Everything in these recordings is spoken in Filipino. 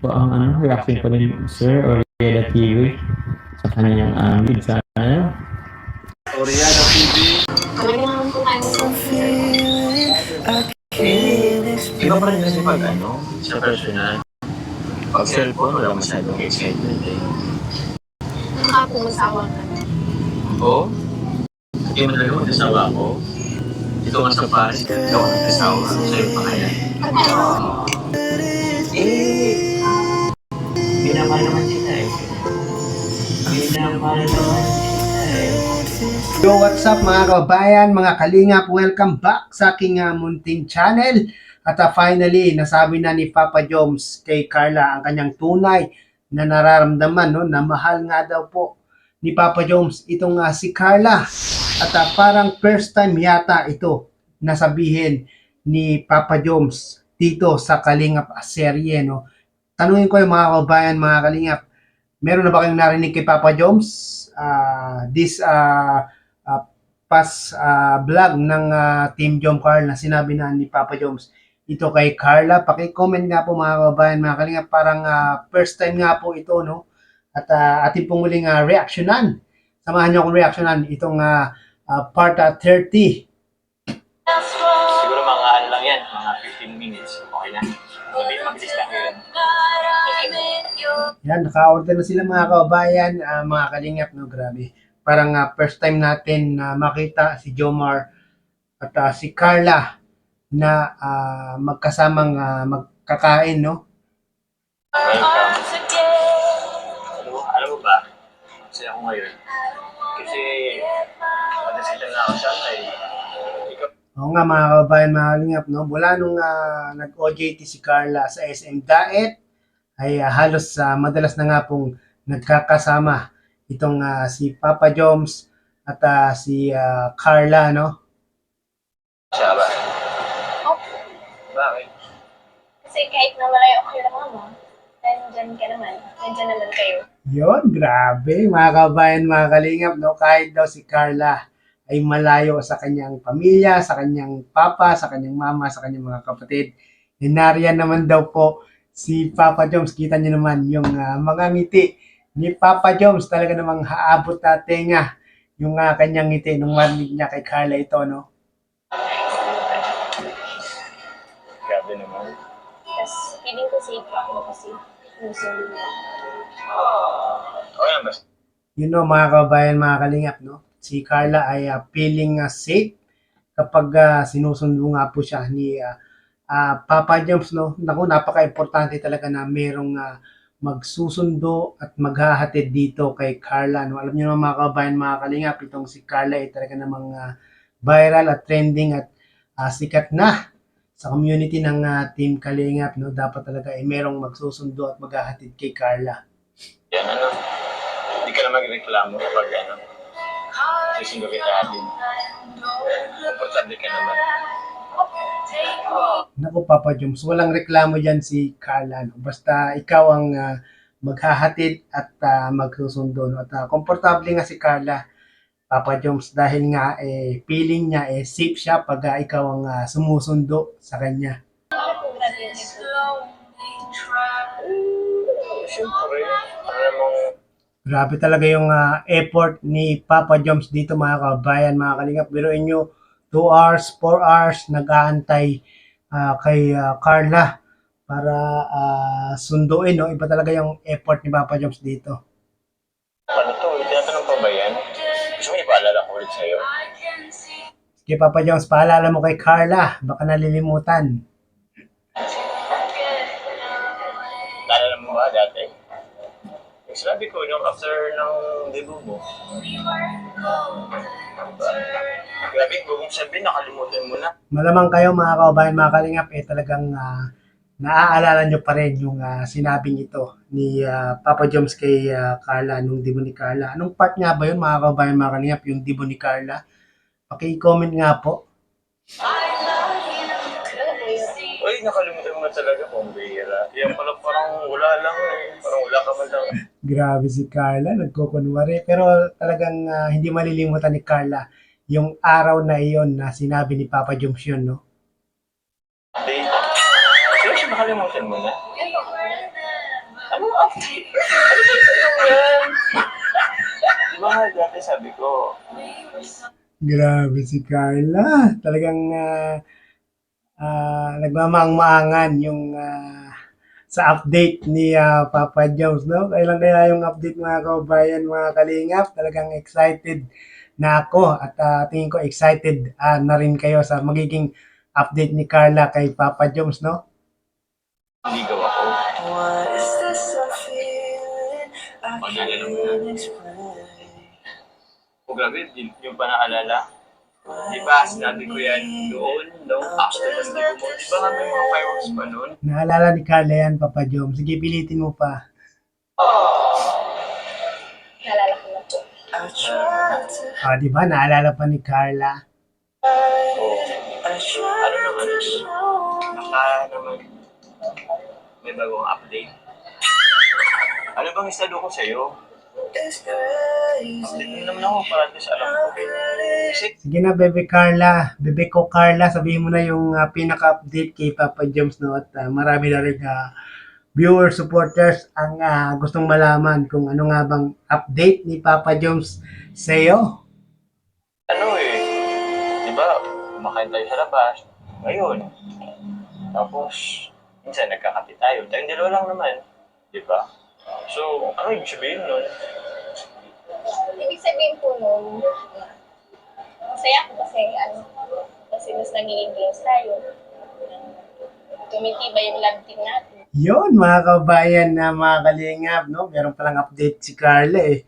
po ang reaction po ni Sir Oriada TV sa kanyang lead sa Oriada TV. Talaga naman po tayo Iba pa rin kasi pag sa personal. Pag cellphone, wala masyadong excitement eh. nakakapumasawa ka. Oo? Hindi mo talaga mag-asawa ako. Dito nga sa Paris, hindi ako nag-asawa. Sa'yo pa kaya. Binamahal naman kita eh. Binamahal naman kita eh. Yo, what's up mga kababayan, mga kalingap, welcome back sa aking munting channel. At finally, nasabi na ni Papa Joms kay Carla ang kanyang tunay na nararamdaman, no, na mahal nga daw po ni Papa Joms itong si Carla. At parang first time yata ito nasabihin ni Papa Joms dito sa Kalingap serye, no. Tanungin ko yung mga kababayan, mga kalingap, meron na ba kayong narinig kay Papa Joms? This past vlog ng Team Jom Carl na sinabi na ni Papa Joms ito kay Carla. Paki-comment nga po mga kababayan, mga kalingap, parang first time nga po ito, no? At ating pong muling reactionan. Samahan niyo akong reactionan itong part 30. Siguro mga lang yan, mga 15 minutes. Okay na. Mabilis lang yun. Yan, naka-order na sila mga kababayan, mga kalingap, no? Grabe. Parang first time natin makita si Jomar at si Carla na magkasamang magkakain, no? Alam mo ba? Kasi ako ngayon. Kasi madasitan na ako sana eh. Ikaw. Oo nga mga kababayan, mga kalingap, no? Mula nung nag-OJT si Carla sa SM Daet, ay halos madalas na nga pong nagkakasama itong si Papa Joms at si Carla, no? Siya ba? Opo. Bakit? Kasi kahit na malayo ako kay mama, nandyan ka naman. Nandyan naman kayo. Yon, grabe mga kababayan, mga kalingap, no? Kahit daw si Carla ay malayo sa kanyang pamilya, sa kanyang papa, sa kanyang mama, sa kanyang mga kapatid, nariyan naman daw po si Papa Joms. Kita niyo naman yung mga ngiti ni Papa Joms, talaga namang haabot na tenga yung kanyang ngiti nung marinig niya kay Carla ito, no? Grabe naman. Tapos, feeling ko safe ako kasi sinusunod niya. Okay lang ba? You know, mga kababayan, mga kalingap, no? Si Carla ay feeling safe kapag sinusundo nga po siya ni Papa Joms, no? Naku, napaka-importante talaga na merong magsusundo at maghahatid dito kay Carla, no? Alam niyo naman mga kababayan, mga kalingap, itong si Carla ay talaga namang viral at trending at sikat na sa community ng Team Kalingap, no? Dapat talaga ay merong magsusundo at maghahatid kay Carla. Yan hindi ka na magreklamo kapag susundo kita atin. Komportable ka naman. Naku, Papa Joms, walang reklamo dyan si Carla, no? Basta ikaw ang maghahatid at magsusundo, no? At komportable nga si Carla, Papa Joms, dahil nga feeling niya safe siya pag ikaw ang sumusundo sa kanya. Bakit po grabe yung effort? Siyempre, namang Grabe talaga yung effort ni Papa Joms dito mga kabayan, mga kalingap. Biruin nyo, 2 hours, 4 hours nag-aantay kay Carla para sunduin, no? Iba talaga yung effort ni Papa Joms dito. ano to, tinatanong pa ba yan? Gusto mo ipaalala ko ulit sa'yo? Sige Papa Joms, paalala mo kay Carla, baka nalilimutan. Naalala mo ba dati? Yung sinabi ko yung after ng debut mo. Grabe, huwag mong sabihin, nakalimutan mo na. Malamang kayo mga kabayan, mga kalingap, talagang naaalala nyo pa rin yung sinabing ito ni Papa Joms kay Carla nung debut ni Carla. Anong part nga ba yun mga kabayan, mga kalingap, yung debut ni Carla? Paki-comment nga po. Ano po yun? Uy, nakalimutan mo na talaga kung bihira. Yan pala parang wala lang eh. Parang wala ka man lang. Grabe si Carla, nagkukunwari. Pero talagang hindi malilimutan ni Carla yung araw na iyon na sinabi ni Papa Joms yun, no? Hindi. Sila siya nakalimutan mo na. Anong update? Ano ba yung yan? Di ba nga dati sabi ko, Grabe si Carla. Talagang nagmamaang-maangan yung sa update ni Papa Jones, no? Kailan kaya yung update mga kababayan, mga kalingap? Talagang excited na ako at tingin ko excited na rin kayo sa magiging update ni Carla kay Papa Jones, no? ligaw ako. Pagdala naman na. O grabe, yung pa naalala. Di ba, sinabi ko yan doon, no? After ng ligo mo. Di ba nga may mga fireworks pa noon? Naalala ni Carla yan, Papa Jones. Sige, pilitin mo pa. Naalala ko na po. Di ba? Naalala pa ni Carla. Ano naman? Baka naman may bagong update. Ano bang estado ko sa'yo? Update mo naman ako para at least alam ko. Kasi Sige na, Bebe Carla. Bebe ko Carla, sabihin mo na yung pinaka-update kay Papa Jones, no? At marami na rin viewer supporters ang gustong malaman kung ano nga bang update ni Papa Jones sa iyo. ano di ba, kumakain tayo sa labas. Ngayon. Tapos, minsan nagkakape tayo. Tayong dalawa lang naman. Di ba? So, ano ibig sabihin nun? Ibig sabihin po nung, masaya ako kasi mas nagiging close tayo. Tumitibay yung love team natin. Yun, mga kabayan na mga kalingap, no? Meron palang update si Carla eh.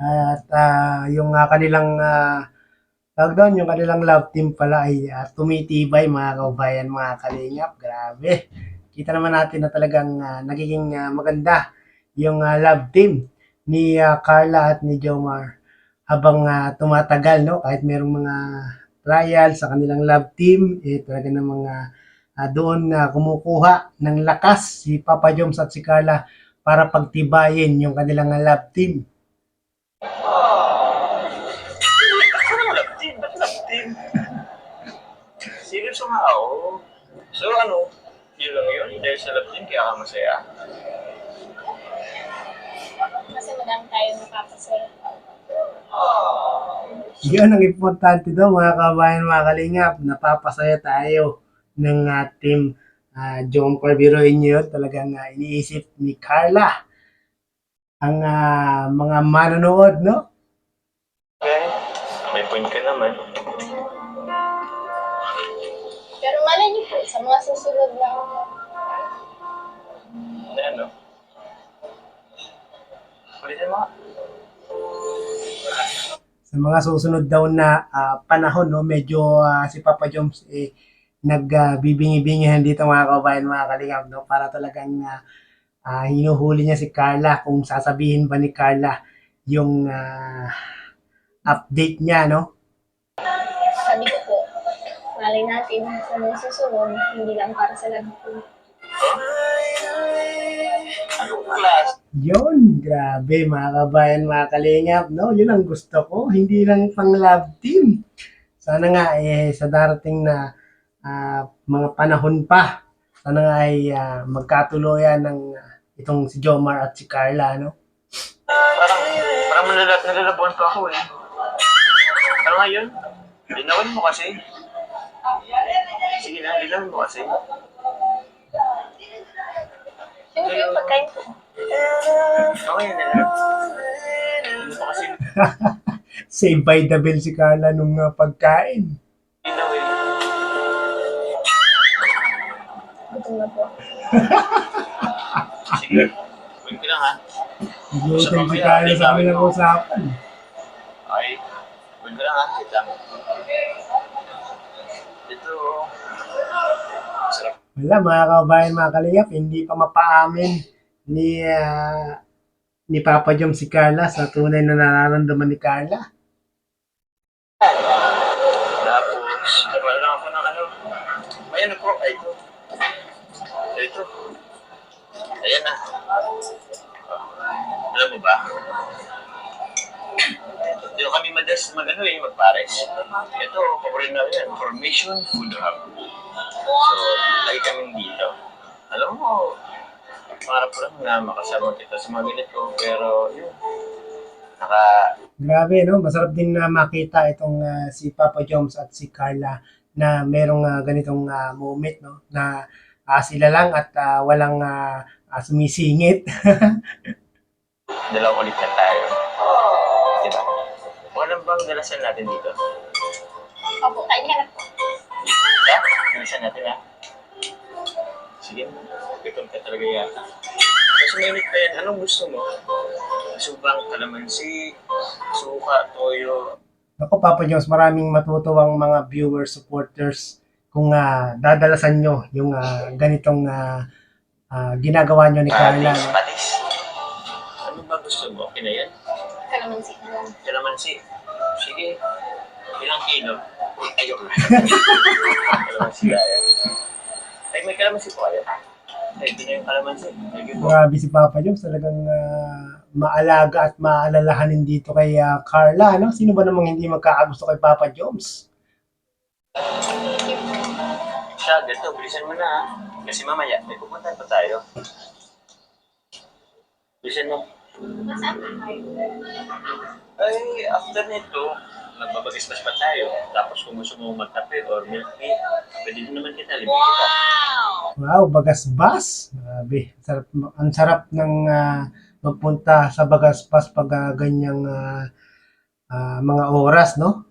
At yung kanilang tawag doon, yung kanilang love team pala ay tumitibay mga kabayan, mga kalingap. Grabe. Kita naman natin na talagang nagiging maganda yung love team ni Carla at ni Jomar habang tumatagal, no? Kahit merong mga trial sa kanilang love team, talaga ng mga doon kumukuha ng lakas si Papa Joms at si Carla para pagtibayin yung kanilang love team. Ano love team? Ba't love team? Seryoso nga ako. So ano, yun lang yun? Dahil sa love team, kaya ka masaya? Kasi madami tayong nakapasaya. Yun ang importante daw mga kabayan, mga kalingap, napapasaya tayo ng team John Corbiroin yun. Talagang iniisip ni Carla ang mga manonood, no? Okay, may point ka naman. Pero malay niyo po, sa mga susunod na Na ano? Ulitin mo nga. Sa mga susunod daw na panahon, no, medyo si Papa Joms nagbibingi-bingihan dito mga kabayan, mga kalingap, no, para talagang hinuhuli niya si Carla kung sasabihin ba ni Carla yung update niya, no? sabi ko po, malay natin sa mga susunod, hindi lang para sa love team. Anong class? Yun, grabe mga kabayan, mga kalingap, no? Yun ang gusto ko, hindi lang pang love team. Sana nga sa darating na mga panahon pa, sana nga ay magkatuloyan ng itong si Jomar at si Carla, no? Parang nalalabuan pa ako eh. Ano nga yun? Linawin mo kasi. Sige na, linawin mo kasi. Yung yung pagkain po. Okay na lang. Ano pa kasi Save by the bell si Carla nung pagkain. linawin? Gutom na po. Sige, wait ko lang ha. Nagutom si Carla sa amin ng usapan. Okay, wait ko lang ha. Wait lang. Ito, sarap. Wala mga kabayan, mga kalingap, hindi pa mapaamin ni Papa Jom si Carla sa tunay na nararamdaman ni Carla. Tapos, nagwala lang ako ng ano. May ano po, ay ito. Ito. Ayan na. Alam mo ba? Hindi kami madalas magpares. Ito, paborito na yan. Formation Food Hub. So, lagi kami dito. Alam mo, Pangarap ko lang na makasama kita sa mga ganito, pero yun, Grabe, no? Masarap din na makita itong si Papa Joms at si Carla na merong ganitong moment, no? Na sila lang at walang sumisingit. dalawa ulit na tayo. Diba? Walang bang dalasan natin dito? Opo, kanya na po. Ha? Dalasan natin ha? Sige, gutom ka talaga yata. Kasi mainit pa yan, anong gusto mo? Subang, kalamansi, suka, toyo. Ako, Papa Joms, maraming matutuwang mga viewers, supporters kung dadalasan nyo yung ganitong ginagawa nyo ni Carla. Patis, No? patis. Ano ba gusto mo? Okay na yan? Kalamansi na lang. Kalamansi. Sige. Ilang kilo? Ayok na. Kalamansi kaya. Ay, may kalamansi po kaya. Ay, ito na yung kalamansi. Thank you po. Grabe si Papa Joms, talagang maalaga at maalalahanin dito kay Carla. No? Sino ba namang hindi magkakagusto kay Papa Joms? Thank you po. Siya, ganito, bilisan mo na ha. Kasi mamaya, may pupuntahan pa tayo. Bilisan mo. Nasaan ka kayo? Ay, after nito, magbabagismas pa tayo. Tapos kung gusto mo magkape or milk tea, pwede din naman kita, libre kita. Wow, Bagasbas. Grabe, ang sarap ng magpunta sa Bagasbas pag ganyang mga oras, no?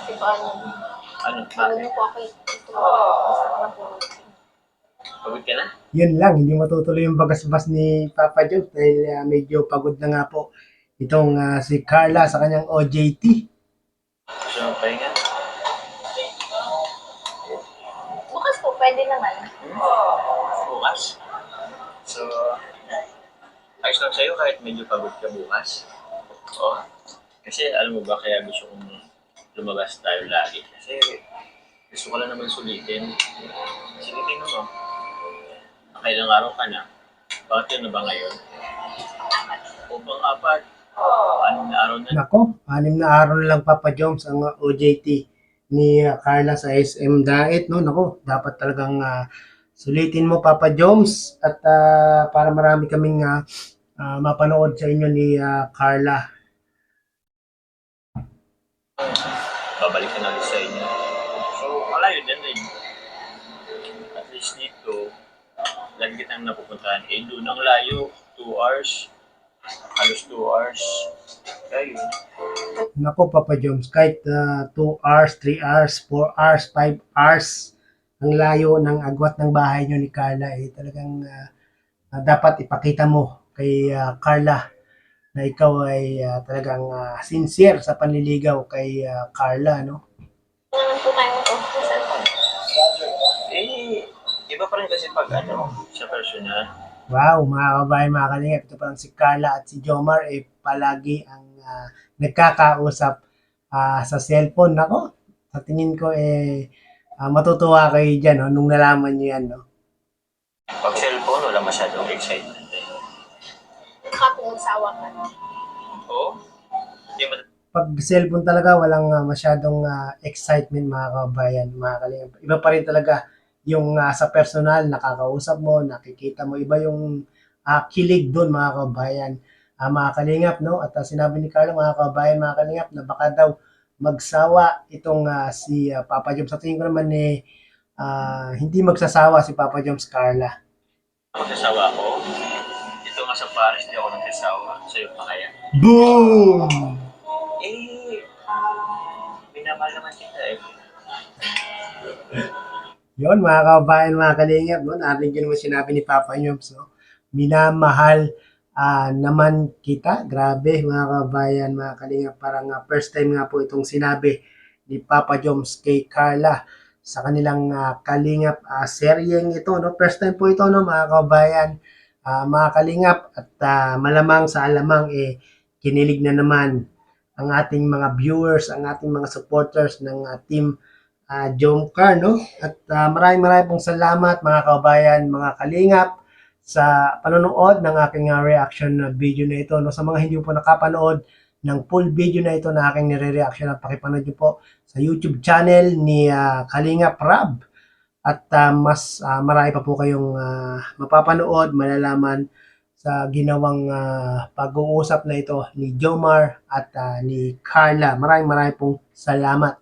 Si Paano. Ano, Ano bakit? na po ako ito. Masarap na po. Pagod ka na? Yun lang, hindi matutuloy yung Bagasbas ni Papa Jones dahil medyo pagod na nga po itong si Carla sa kanyang OJT. Gusto mo pahinga? Bukas po, pwede naman. Bukas? So, ayos lang sa'yo kahit medyo pagod ka bukas. Oo. Kasi alam mo ba kaya gusto kong lumabas tayo lagi? Kasi gusto ko lang naman sulitin. Sige, tingnan mo. Nakailang araw ka na. Bakit yun na ba ngayon? O pang-apat? 6 na araw na. Nako, 6 na araw na lang Papa Jones ang OJT ni Carla sa SM Diet, no? Nako, dapat talagang sulitin mo Papa Jones at para marami kaming mapanood sa inyo ni Carla. Babalik ka na ulit sa inyo. So, malayo din rin. At least dito, lagi kitang napupuntahan. Eh, doon ang layo. 2 hours. Halos 2 hours. Kaya yun. Nako Papa Jones, kahit 2 hours, 3 hours, 4 hours, 5 hours, ang layo ng agwat ng bahay nyo ni Carla, talagang dapat ipakita mo kay Carla na ikaw ay talagang sincere sa panliligaw kay Carla, no? Ano naman po kayo po sa cellphone? Eh, iba pa rin kasi pag sa personal. Wow, mga kabayan, mga kalingap, ito parang si Carla at si Jomar palagi ang nagkakausap sa cellphone. Nako, sa tingin ko matutuwa kayo dyan, no, nung nalaman nyo yan, no? Pag cellphone, wala masyadong excitement eh. Kapag magsawa ka. Oo. Hindi mo Pag cellphone talaga, walang masyadong excitement mga kabayan, mga kalingap. Iba pa rin talaga yung sa personal, nakakausap mo, nakikita mo, iba yung kilig doon mga kabayan, mga kalingap, no? At sinabi ni Carla, mga kabayan, mga kalingap, na baka daw magsawa itong si Papa Joms. Sa tingin ko naman hindi magsasawa si Papa Joms Carla. magsasawa ako. Dito nga sa Paris, hindi ako nagsasawa. Sa'yo pa kaya? Boom! Eh, minamahal naman kita eh. Yon mga kabayan, mga kalingap, no? Narinig yun naman sinabi ni Papa Joms, no? Minamahal naman kita. Grabe mga kabayan, mga kalingap. Parang first time nga po itong sinabi ni Papa Joms kay Carla sa kanilang kalingap seryeng ito, no? First time po ito, no, mga kabayan, mga kalingap, at malamang sa alamang kinilig na naman ang ating mga viewers, ang ating mga supporters ng team Jomcar, no? At maraming pong salamat mga kabayan, mga kalingap sa panonood ng aking reaction na video na ito, no? Sa mga hindi po nakapanood ng full video na ito na aking nire-reaction, at pakipanood nyo po sa YouTube channel ni Kalingap Rab. at mas marami pa po kayong mapapanood, malalaman sa ginawang pag-uusap na ito ni Jomar at ni Carla. Maraming pong salamat.